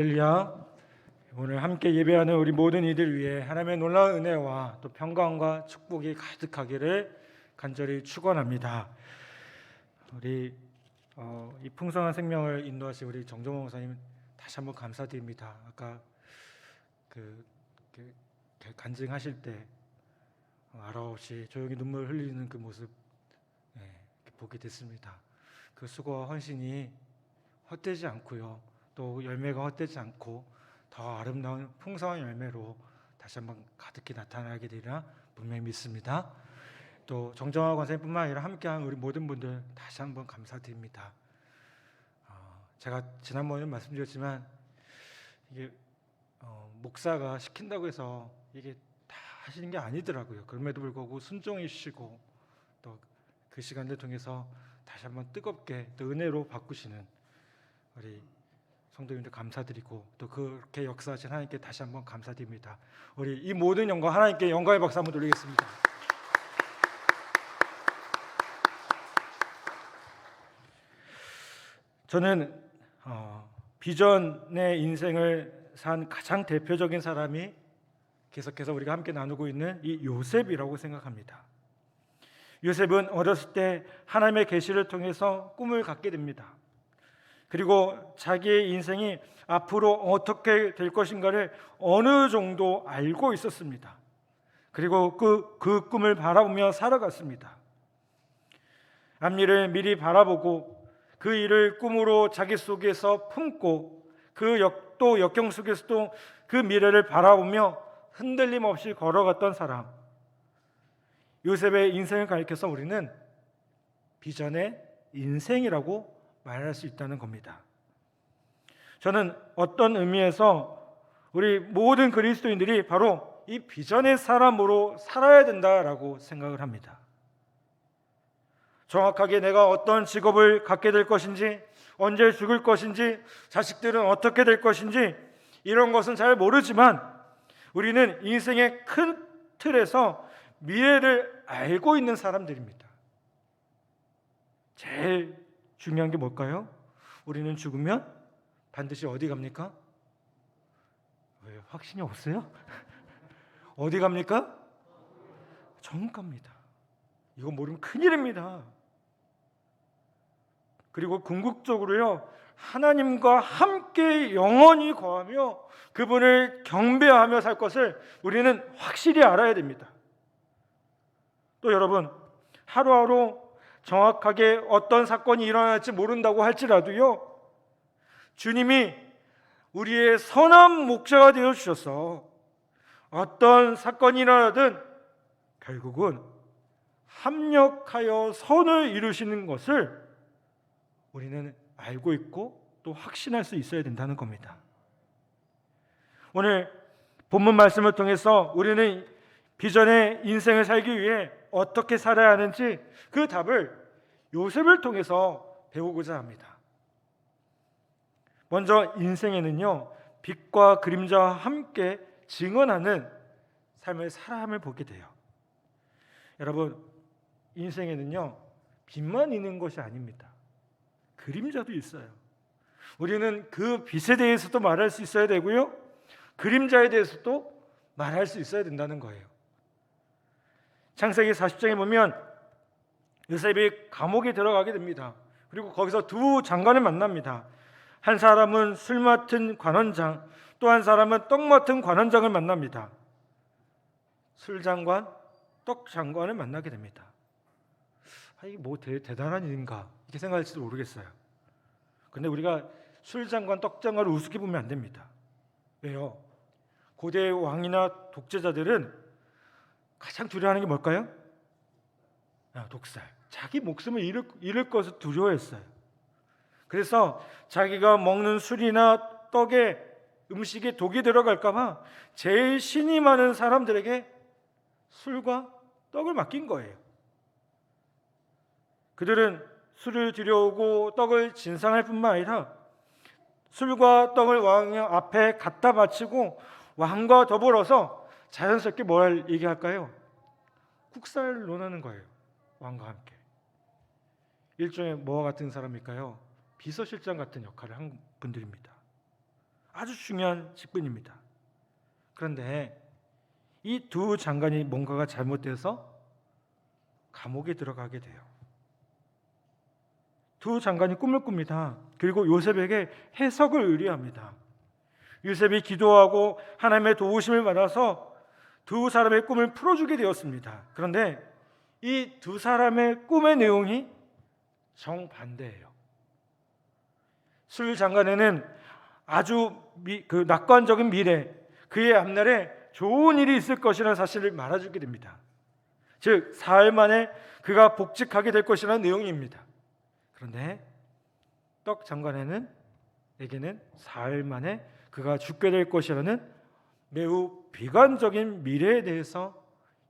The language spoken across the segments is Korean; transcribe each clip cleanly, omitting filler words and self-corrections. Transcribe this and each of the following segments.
할렐루야. 오늘 함께 예배하는 우리 모든 이들 위해 하나님의 놀라운 은혜와 또 평강과 축복이 가득하기를 간절히 축원합니다. 우리 이 풍성한 생명을 인도하신 우리 정정호 목사님 다시 한번 감사드립니다. 아까 그 간증하실 때 아라없이 조용히 눈물 흘리는 그 모습 보게 됐습니다. 그 수고와 헌신이 헛되지 않고요. 또 열매가 헛되지 않고 더 아름다운 풍성한 열매로 다시 한번 가득히 나타나게 되리라 분명히 믿습니다. 또 정정화 권사님뿐만 아니라 함께한 우리 모든 분들 다시 한번 감사드립니다. 제가 지난번에 말씀드렸지만 이게 목사가 시킨다고 해서 이게 다 하시는 게 아니더라고요. 그럼에도 불구하고 순종해 주시고 또 그 시간을 통해서 다시 한번 뜨겁게 또 은혜로 바꾸시는 우리 성도님들 감사드리고 또 그렇게 역사하신 하나님께 다시 한번 감사드립니다. 우리 이 모든 영광 하나님께 영광의 박수 한번 돌리겠습니다. 저는 비전의 인생을 산 가장 대표적인 사람이 계속해서 우리가 함께 나누고 있는 이 요셉이라고 생각합니다. 요셉은 어렸을 때 하나님의 계시를 통해서 꿈을 갖게 됩니다. 그리고 자기의 인생이 앞으로 어떻게 될 것인가를 어느 정도 알고 있었습니다. 그리고 그 꿈을 바라보며 살아갔습니다. 앞일을 미리 바라보고 그 일을 꿈으로 자기 속에서 품고 또 역경 속에서도 그 미래를 바라보며 흔들림 없이 걸어갔던 사람, 요셉의 인생을 가리켜서 우리는 비전의 인생이라고 말할 수 있다는 겁니다. 저는 어떤 의미에서 우리 모든 그리스도인들이 바로 이 비전의 사람으로 살아야 된다라고 생각을 합니다. 정확하게 내가 어떤 직업을 갖게 될 것인지, 언제 죽을 것인지, 자식들은 어떻게 될 것인지 이런 것은 잘 모르지만 우리는 인생의 큰 틀에서 미래를 알고 있는 사람들입니다. 제일 중요한 게 뭘까요? 우리는 죽으면 반드시 어디 갑니까? 왜 확신이 없어요? 어디 갑니까? 천국 갑니다. 이거 모르면 큰일입니다. 그리고 궁극적으로요, 하나님과 함께 영원히 거하며 그분을 경배하며 살 것을 우리는 확실히 알아야 됩니다. 또 여러분, 하루하루 정확하게 어떤 사건이 일어날지 모른다고 할지라도요, 주님이 우리의 선한 목자가 되어 주셔서 어떤 사건이 일어나든 결국은 합력하여 선을 이루시는 것을 우리는 알고 있고 또 확신할 수 있어야 된다는 겁니다. 오늘 본문 말씀을 통해서 우리는 비전의 인생을 살기 위해 어떻게 살아야 하는지 그 답을 요셉을 통해서 배우고자 합니다. 먼저 인생에는요, 빛과 그림자와 함께 증언하는 삶을 살아야 함을 보게 돼요. 여러분, 인생에는요, 빛만 있는 것이 아닙니다. 그림자도 있어요. 우리는 그 빛에 대해서도 말할 수 있어야 되고요, 그림자에 대해서도 말할 수 있어야 된다는 거예요. 창세기 40장에 보면 요셉이 감옥에 들어가게 됩니다. 그리고 거기서 두 장관을 만납니다. 한 사람은 술 맡은 관원장, 또 한 사람은 떡 맡은 관원장을 만납니다. 술 장관, 떡 장관을 만나게 됩니다. 이게 뭐 대단한 일인가 이렇게 생각할지도 모르겠어요. 근데 우리가 술 장관, 떡 장관을 우습게 보면 안 됩니다. 왜요? 고대 왕이나 독재자들은 가장 두려워하는 게 뭘까요? 독살. 자기 목숨을 잃을 것을 두려워했어요. 그래서 자기가 먹는 술이나 떡에 음식에 독이 들어갈까 봐 제일 신이 많은 사람들에게 술과 떡을 맡긴 거예요. 그들은 술을 들여오고 떡을 진상할 뿐만 아니라 술과 떡을 왕 앞에 갖다 바치고 왕과 더불어서 자연스럽게 뭘 얘기할까요? 국사를 논하는 거예요. 왕과 함께. 일종의 뭐와 같은 사람일까요? 비서실장 같은 역할을 한 분들입니다. 아주 중요한 직분입니다. 그런데 이 두 장관이 뭔가가 잘못돼서 감옥에 들어가게 돼요. 두 장관이 꿈을 꿉니다. 그리고 요셉에게 해석을 의뢰합니다. 요셉이 기도하고 하나님의 도우심을 받아서 두 사람의 꿈을 풀어주게 되었습니다. 그런데 이 두 사람의 꿈의 내용이 정반대예요. 술 장관에는 아주 낙관적인 미래, 그의 앞날에 좋은 일이 있을 것이라는 사실을 말해주게 됩니다. 즉 사흘 만에 그가 복직하게 될 것이라는 내용입니다. 그런데 떡 장관에게는 사흘 만에 그가 죽게 될 것이라는 매우 비관적인 미래에 대해서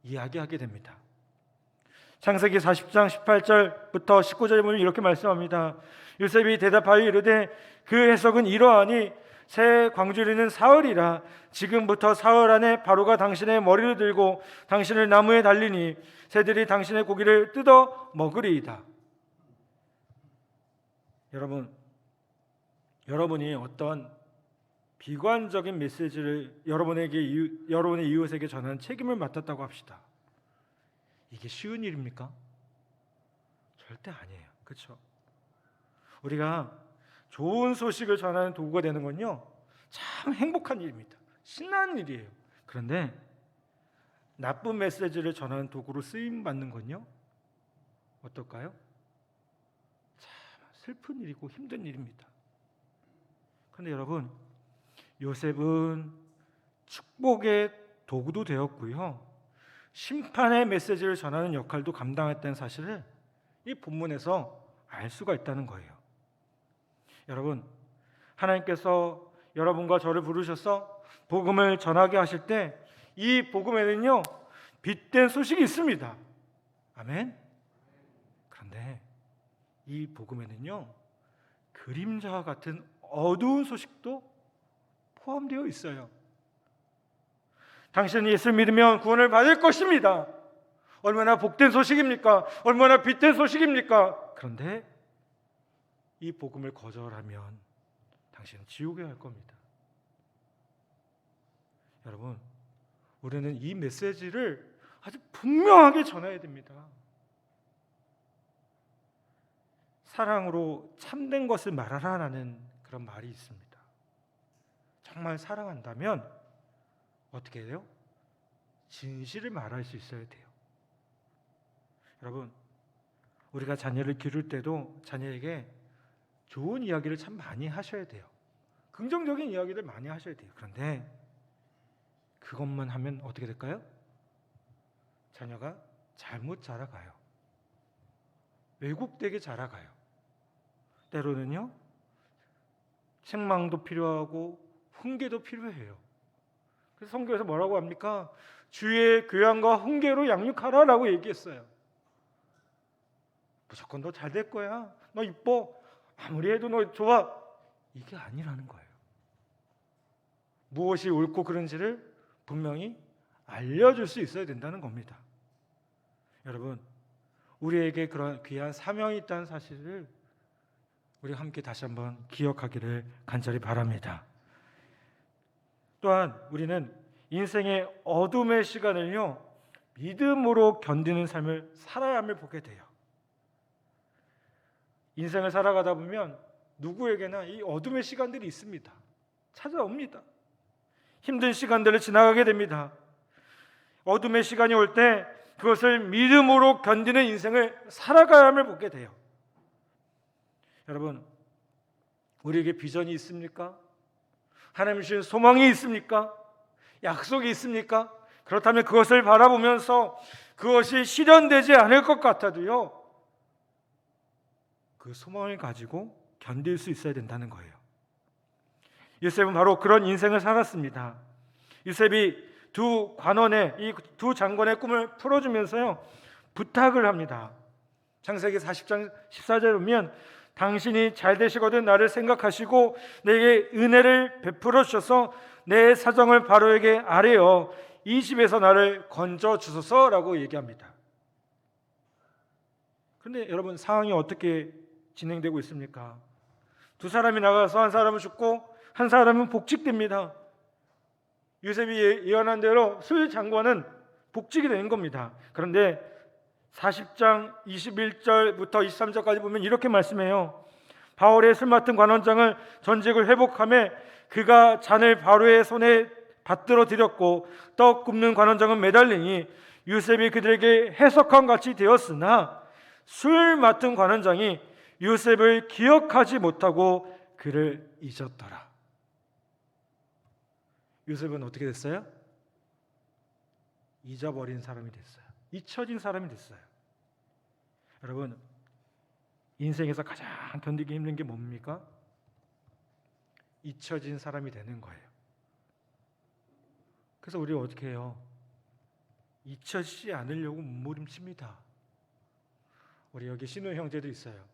이야기하게 됩니다. 창세기 40장 18절부터 19절에 보면 이렇게 말씀합니다. 요셉이 대답하여 이르되 그 해석은 이러하니 새 광주리는 사흘이라 지금부터 사흘 안에 바로가 당신의 머리를 들고 당신을 나무에 달리니 새들이 당신의 고기를 뜯어 먹으리이다. 여러분이 어떤 비관적인 메시지를 여러분의 이웃에게 전하는 책임을 맡았다고 합시다. 이게 쉬운 일입니까? 절대 아니에요. 그렇죠? 우리가 좋은 소식을 전하는 도구가 되는 건요, 참 행복한 일입니다. 신나는 일이에요. 그런데 나쁜 메시지를 전하는 도구로 쓰임 받는 건요, 어떨까요? 참 슬픈 일이고 힘든 일입니다. 그런데 여러분, 요셉은 축복의 도구도 되었고요, 심판의 메시지를 전하는 역할도 감당했다는 사실을 이 본문에서 알 수가 있다는 거예요. 여러분, 하나님께서 여러분과 저를 부르셔서 복음을 전하게 하실 때 이 복음에는요, 빛된 소식이 있습니다. 아멘. 그런데 이 복음에는요, 그림자와 같은 어두운 소식도 포함되어 있어요. 당신은 예수를 믿으면 구원을 받을 것입니다. 얼마나 복된 소식입니까? 얼마나 빛된 소식입니까? 그런데 이 복음을 거절하면 당신은 지옥에 갈 겁니다. 여러분, 우리는 이 메시지를 아주 분명하게 전해야 됩니다. 사랑으로 참된 것을 말하라는 그런 말이 있습니다. 정말 사랑한다면 어떻게 해요? 진실을 말할 수 있어야 돼요. 여러분, 우리가 자녀를 기를 때도 자녀에게 좋은 이야기를 참 많이 하셔야 돼요. 긍정적인 이야기를 많이 하셔야 돼요. 그런데 그것만 하면 어떻게 될까요? 자녀가 잘못 자라가요. 왜곡되게 자라가요. 때로는요, 책망도 필요하고 훈계도 필요해요. 그래서 성경에서 뭐라고 합니까? 주의 교양과 훈계로 양육하라라고 얘기했어요. 무조건 너 잘 될 거야, 너 이뻐, 아무리 해도 너 좋아, 이게 아니라는 거예요. 무엇이 옳고 그른지를 분명히 알려줄 수 있어야 된다는 겁니다. 여러분, 우리에게 그런 귀한 사명이 있다는 사실을 우리 함께 다시 한번 기억하기를 간절히 바랍니다. 또한 우리는 인생의 어둠의 시간을요, 믿음으로 견디는 삶을 살아야 함을 보게 돼요. 인생을 살아가다 보면 누구에게나 이 어둠의 시간들이 있습니다. 찾아옵니다. 힘든 시간들을 지나가게 됩니다. 어둠의 시간이 올 때 그것을 믿음으로 견디는 인생을 살아가야 함을 보게 돼요. 여러분, 우리에게 비전이 있습니까? 하나님 주신 소망이 있습니까? 약속이 있습니까? 그렇다면 그것을 바라보면서 그것이 실현되지 않을 것 같아도요, 그 소망을 가지고 견딜 수 있어야 된다는 거예요. 요셉은 바로 그런 인생을 살았습니다. 요셉이 두 관원의, 이 두 장관의 꿈을 풀어주면서요, 부탁을 합니다. 창세기 40장 14절에 보면 당신이 잘 되시거든 나를 생각하시고 내게 은혜를 베풀어 주셔서 내 사정을 바로에게 아뢰어 이 집에서 나를 건져 주소서라고 얘기합니다. 그런데 여러분, 상황이 어떻게 진행되고 있습니까? 두 사람이 나가서 한 사람은 죽고 한 사람은 복직됩니다. 요셉이 예언한 대로 술 장관은 복직이 되는 겁니다. 그런데 40장 21절부터 23절까지 보면 이렇게 말씀해요. 바울의 술 맡은 관원장을 전직을 회복하며 그가 잔을 바로의 손에 받들어 드렸고 떡 굽는 관원장은 매달리니 요셉이 그들에게 해석한 같이 되었으나 술 맡은 관원장이 요셉을 기억하지 못하고 그를 잊었더라. 요셉은 어떻게 됐어요? 잊어버린 사람이 됐어요. 잊혀진 사람이 됐어요. 여러분, 인생에서 가장 견디기 힘든 게 뭡니까? 잊혀진 사람이 되는 거예요. 그래서 우리 어떻게 해요? 잊혀지지 않으려고 몸부림칩니다. 우리 여기 신우 형제도 있어요.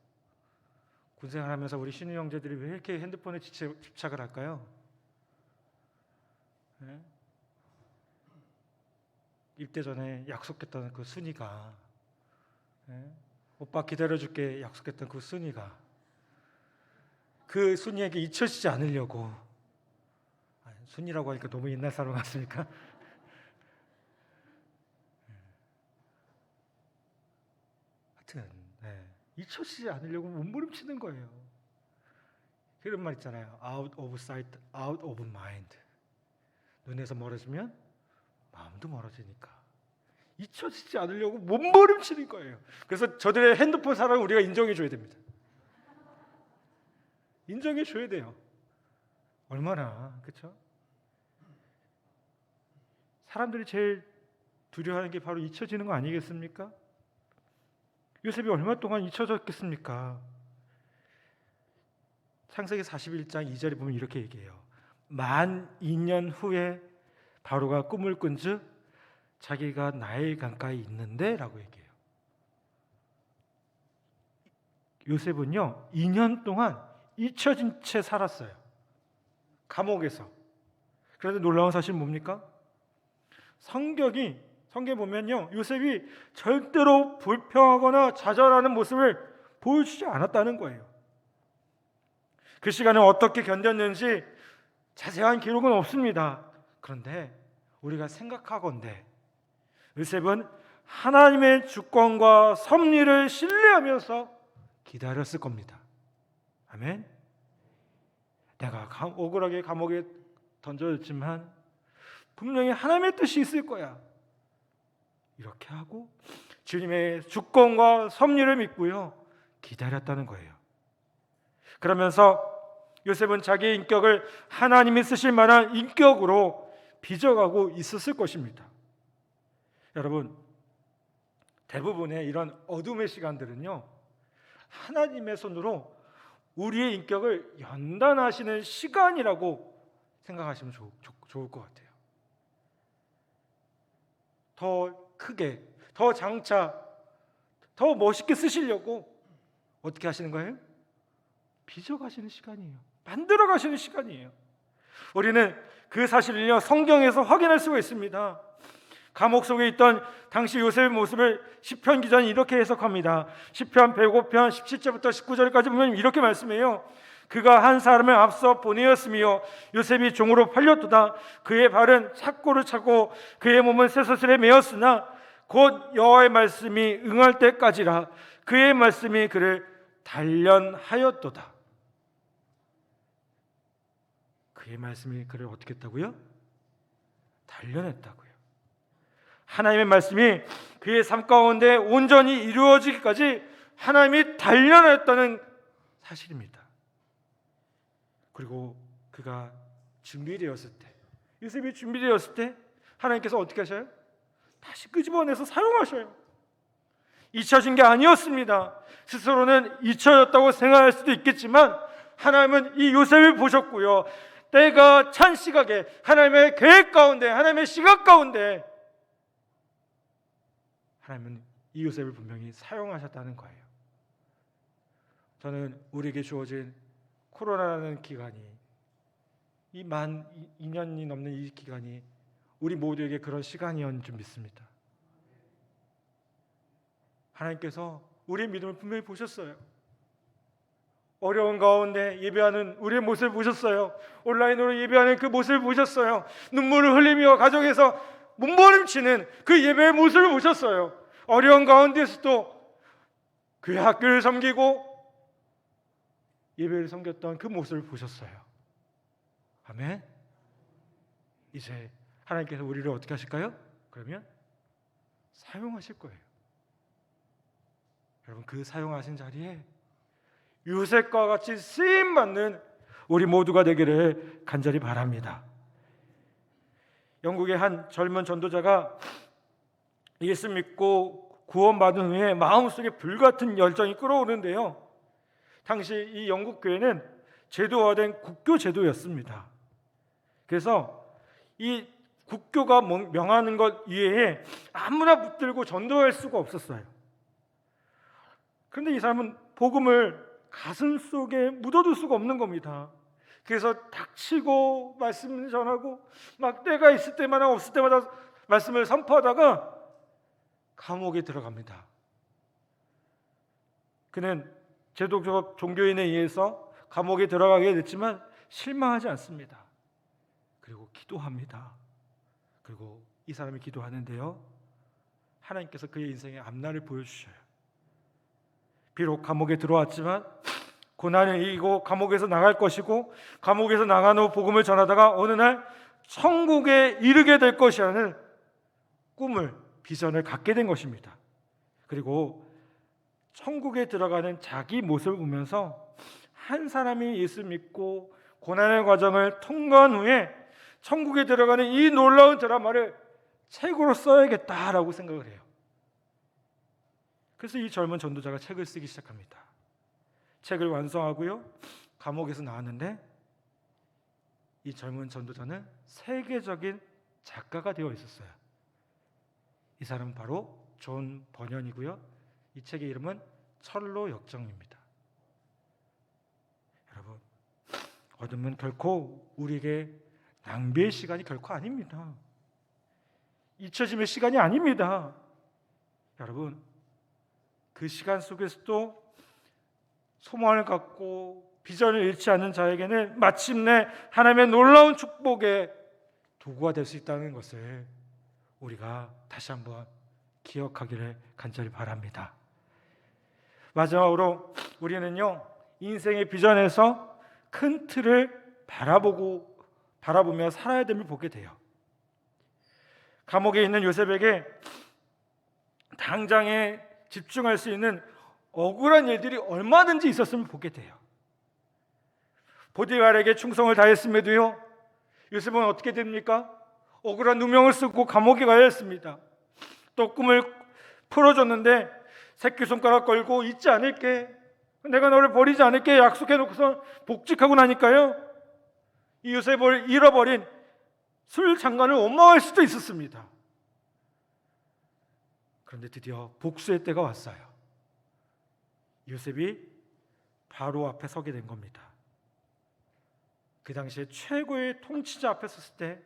군생활하면서 우리 신우 형제들이 왜 이렇게 핸드폰에 집착을 할까요? 네? 입대 전에 약속했던 그 순이가, 네? 오빠 기다려줄게 약속했던 그 순이가, 그 순이에게 잊혀지지 않으려고, 순이라고 하니까 너무 옛날 사람 같습니까? 하여튼 잊혀지지 않으려고 몸부림치는 거예요. 그런 말 있잖아요. Out of sight, out of mind. 눈에서 멀어지면 마음도 멀어지니까 잊혀지지 않으려고 몸부림치는 거예요. 그래서 저들의 핸드폰 사랑을 우리가 인정해 줘야 됩니다. 인정해 줘야 돼요. 얼마나, 그렇죠? 사람들이 제일 두려워하는 게 바로 잊혀지는 거 아니겠습니까? 요셉이 얼마 동안 잊혀졌겠습니까? 창세기 41장 2절에 보면 이렇게 얘기해요. 만 2년 후에 바로가 꿈을 꾼즉 자기가 나일 강가에 있는데 라고 얘기해요. 요셉은요 2년 동안 잊혀진 채 살았어요. 감옥에서. 그런데 놀라운 사실은 뭡니까? 성경에 보면요 요셉이 절대로 불평하거나 좌절하는 모습을 보여주지 않았다는 거예요. 그 시간을 어떻게 견뎠는지 자세한 기록은 없습니다. 그런데 우리가 생각하건대 요셉은 하나님의 주권과 섭리를 신뢰하면서 기다렸을 겁니다. 아멘. 내가 억울하게 감옥에 던져졌지만 분명히 하나님의 뜻이 있을 거야. 이렇게 하고 주님의 주권과 섭리를 믿고요 기다렸다는 거예요. 그러면서 요셉은 자기의 인격을 하나님이 쓰실 만한 인격으로 빚어가고 있었을 것입니다. 여러분, 대부분의 이런 어둠의 시간들은요 하나님의 손으로 우리의 인격을 연단하시는 시간이라고 생각하시면 좋을 것 같아요. 더 크게, 더 장차, 더 멋있게 쓰시려고 어떻게 하시는 거예요? 빚어가시는 시간이에요. 만들어가시는 시간이에요. 우리는 그 사실을요 성경에서 확인할 수가 있습니다. 감옥 속에 있던 당시 요셉의 모습을 시편 기자는 이렇게 해석합니다. 시편 105편 17절부터 19절까지 보면 이렇게 말씀해요. 그가 한 사람을 앞서 보내었으며 요셉이 종으로 팔렸도다. 그의 발은 착고를 차고 그의 몸은 쇠사슬에 매었으나 곧 여호와의 말씀이 응할 때까지라. 그의 말씀이 그를 단련하였도다. 그의 말씀이 그를 어떻게 했다고요? 단련했다고요. 하나님의 말씀이 그의 삶 가운데 온전히 이루어지기까지 하나님이 단련했다는 사실입니다. 그리고 그가 준비되었을 때, 요셉이 준비되었을 때 하나님께서 어떻게 하셔요? 다시 끄집어내서 사용하셔요. 잊혀진 게 아니었습니다. 스스로는 잊혀졌다고 생각할 수도 있겠지만 하나님은 이 요셉을 보셨고요, 때가 찬 시각에 하나님의 계획 가운데, 하나님의 시각 가운데 하나님은 이 요셉을 분명히 사용하셨다는 거예요. 저는 우리에게 주어진 코로나라는 기간이, 이 만 2년이 넘는 이 기간이 우리 모두에게 그런 시간이었는 줄 믿습니다. 하나님께서 우리의 믿음을 분명히 보셨어요. 어려운 가운데 예배하는 우리의 모습을 보셨어요. 온라인으로 예배하는 그 모습을 보셨어요. 눈물을 흘리며 가정에서 몸부림치는 그 예배의 모습을 보셨어요. 어려운 가운데서도 교회 학교를 섬기고 예배를 섬겼던 그 모습을 보셨어요. 아멘. 이제 하나님께서 우리를 어떻게 하실까요? 그러면 사용하실 거예요. 여러분, 그 사용하신 자리에 요셉과 같이 쓰임받는 우리 모두가 되기를 간절히 바랍니다. 영국의 한 젊은 전도자가 예수 믿고 구원받은 후에 마음속에 불같은 열정이 끓어오는데요, 당시 이 영국 교회는 제도화된 국교 제도였습니다. 그래서 이 국교가 명하는 것 이외에 아무나 붙들고 전도할 수가 없었어요. 그런데 이 사람은 복음을 가슴 속에 묻어둘 수가 없는 겁니다. 그래서 닥치고 말씀을 전하고 막 때가 있을 때마다 없을 때마다 말씀을 선포하다가 감옥에 들어갑니다. 그는 제도적 종교인에 의해서 감옥에 들어가게 됐지만 실망하지 않습니다. 그리고 기도합니다. 그리고 이 사람이 기도하는데요, 하나님께서 그의 인생의 앞날을 보여주셔요. 비록 감옥에 들어왔지만 고난을 이기고 감옥에서 나갈 것이고, 감옥에서 나간 후 복음을 전하다가 어느 날 천국에 이르게 될 것이라는 꿈을, 비전을 갖게 된 것입니다. 그리고 천국에 들어가는 자기 모습을 보면서 한 사람이 예수 믿고 고난의 과정을 통과한 후에 천국에 들어가는 이 놀라운 드라마를 책으로 써야겠다라고 생각을 해요. 그래서 이 젊은 전도자가 책을 쓰기 시작합니다. 책을 완성하고요, 감옥에서 나왔는데 이 젊은 전도자는 세계적인 작가가 되어 있었어요. 이 사람은 바로 존 버년이고요, 이 책의 이름은 철로 역정입니다. 여러분, 어둠은 결코 우리에게 낭비의 시간이 결코 아닙니다. 잊혀짐의 시간이 아닙니다. 여러분, 그 시간 속에서도 소망을 갖고 비전을 잃지 않는 자에게는 마침내 하나님의 놀라운 축복의 도구가 될 수 있다는 것을 우리가 다시 한번 기억하기를 간절히 바랍니다. 마지막으로 우리는요, 인생의 비전에서 큰 틀을 바라보며 살아야 됨을 보게 돼요. 감옥에 있는 요셉에게 당장에 집중할 수 있는 억울한 일들이 얼마든지 있었음을 보게 돼요. 보디발에게 충성을 다했음에도요, 요셉은 어떻게 됩니까? 억울한 누명을 쓰고 감옥에 가야 했습니다. 또 꿈을 풀어줬는데 새끼손가락 걸고 잊지 않을게, 내가 너를 버리지 않을게 약속해놓고서 복직하고 나니까요, 이 요셉을 잃어버린 술 장관을 원망할 수도 있었습니다. 그런데 드디어 복수의 때가 왔어요. 요셉이 바로 앞에 서게 된 겁니다. 그 당시에 최고의 통치자 앞에 섰을 때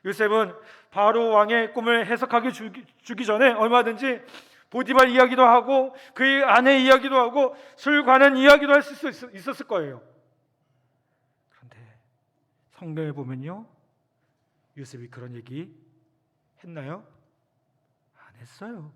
요셉은 바로 왕의 꿈을 해석하게 주기 전에 얼마든지 보디발 이야기도 하고 그의 아내 이야기도 하고 술 관한 이야기도 할 수 있었을 거예요. 그런데 성경에 보면요, 요셉이 그런 얘기 했나요? 안 했어요.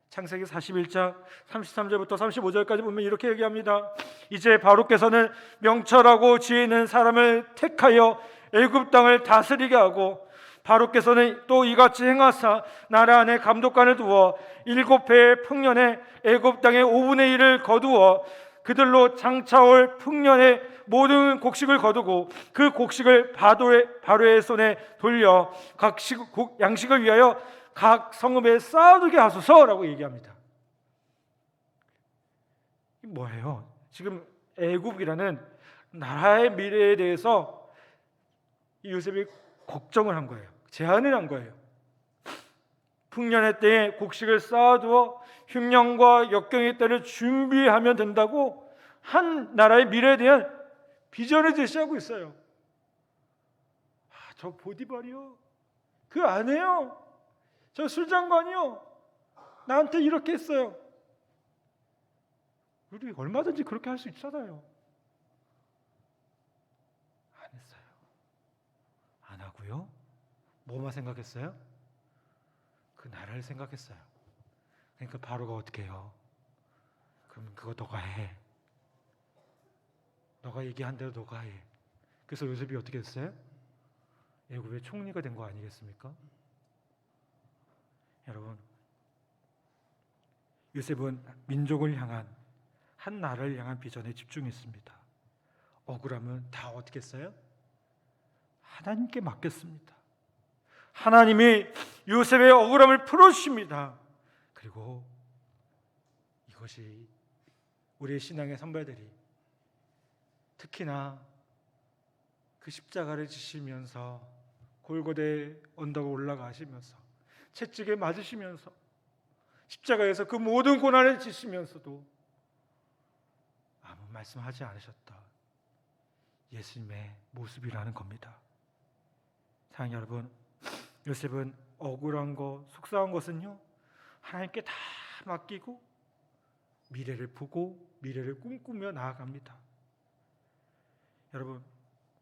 창세기 41장 33절부터 35절까지 보면 이렇게 얘기합니다. 이제 바로께서는 명철하고 지혜 있는 사람을 택하여 애굽 땅을 다스리게 하고, 바로께서는 또 이같이 행하사 나라 안에 감독관을 두어 7해의 풍년에 애굽 땅의 5분의 1을 거두어 그들로 장차올 풍년의 모든 곡식을 거두고 그 곡식을 바로의 손에 돌려 각 양식을 위하여 각 성읍에 쌓아두게 하소서라고 얘기합니다. 이게 뭐예요? 지금 애굽이라는 나라의 미래에 대해서 이 요셉이 걱정을 한 거예요. 제안을 한 거예요. 풍년의 때에 곡식을 쌓아두어 흉년과 역경의 때를 준비하면 된다고 한 나라의 미래에 대한 비전을 제시하고 있어요. 저 보디발이요, 그 아내요, 저 술장관이요, 나한테 이렇게 했어요. 우리 얼마든지 그렇게 할 수 있잖아요. 안 했어요. 안 하고요. 뭐만 생각했어요? 그 나라를 생각했어요. 그러니까 바로가 어떻게 해요? 그러면 그거 너가 해. 너가 얘기한 대로 너가 해. 그래서 요셉이 어떻게 했어요? 애굽의 총리가 된 거 아니겠습니까? 여러분, 요셉은 민족을 향한 한 나라를 향한 비전에 집중했습니다. 억울하면 다 어떻게 했어요? 하나님께 맡겼습니다. 하나님이 요셉의 억울함을 풀어주십니다. 그리고 이것이 우리의 신앙의 선배들이 특히나 그 십자가를 지시면서 골고대 언덕을 올라가시면서 채찍에 맞으시면서 십자가에서 그 모든 고난을 지시면서도 아무 말씀하지 않으셨다. 예수님의 모습이라는 겁니다. 사랑하는 여러분, 요셉은 억울한 것, 속상한 것은요 하나님께 다 맡기고 미래를 보고 미래를 꿈꾸며 나아갑니다. 여러분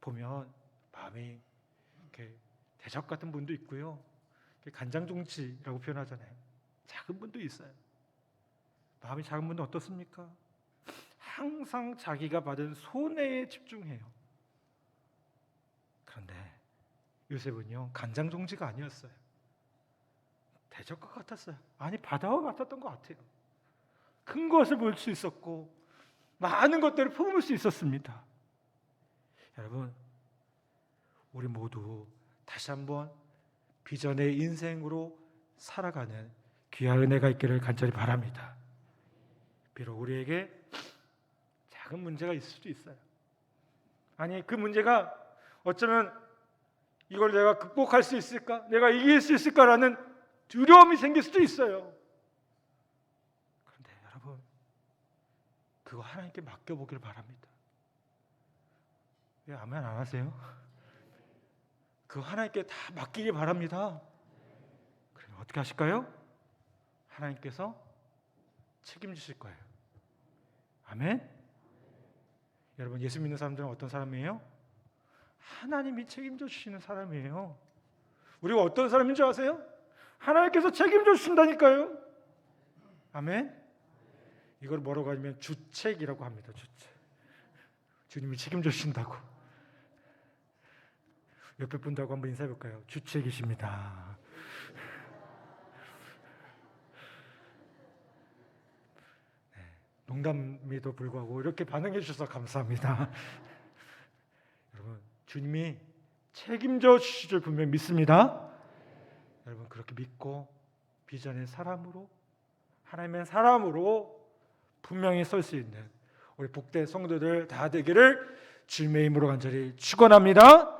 보면 마음이 이렇게 대적 같은 분도 있고요, 간장종치라고 표현하잖아요. 작은 분도 있어요. 마음이 작은 분은 어떻습니까? 항상 자기가 받은 손해에 집중해요. 그런데 요셉은요 간장종지가 아니었어요. 대적과 같았어요. 아니 바다와 같았던 것 같아요. 큰 것을 볼 수 있었고 많은 것들을 품을 수 있었습니다. 여러분, 우리 모두 다시 한번 비전의 인생으로 살아가는 귀한 은혜가 있기를 간절히 바랍니다. 비록 우리에게 작은 문제가 있을 수도 있어요. 아니 그 문제가 어쩌면 이걸 내가 극복할 수 있을까? 내가 이길 수 있을까라는 두려움이 생길 수도 있어요. 그런데 여러분, 그거 하나님께 맡겨보길 바랍니다. 왜 아멘 안 하세요? 그거 하나님께 다 맡기길 바랍니다. 그러면 어떻게 하실까요? 하나님께서 책임지실 거예요. 아멘? 여러분, 예수 믿는 사람들은 어떤 사람이에요? 하나님이 책임져 주시는 사람이에요. 우리가 어떤 사람인 줄 아세요? 하나님께서 책임져 주신다니까요. 아멘? 이걸 뭐라고 하냐면 주책이라고 합니다. 주책. 주님이 책임져 주신다고. 옆에 분들하고 한번 인사해 볼까요? 주책이십니다. 네, 농담에도 불구하고 이렇게 반응해 주셔서 감사합니다. 여러분, 주님이 책임져 주실 줄 분명히 믿습니다. 여러분, 그렇게 믿고 비전의 사람으로, 하나님의 사람으로 분명히 설 수 있는 우리 복된 성도들 다 되기를 주님의 이름으로 간절히 축원합니다.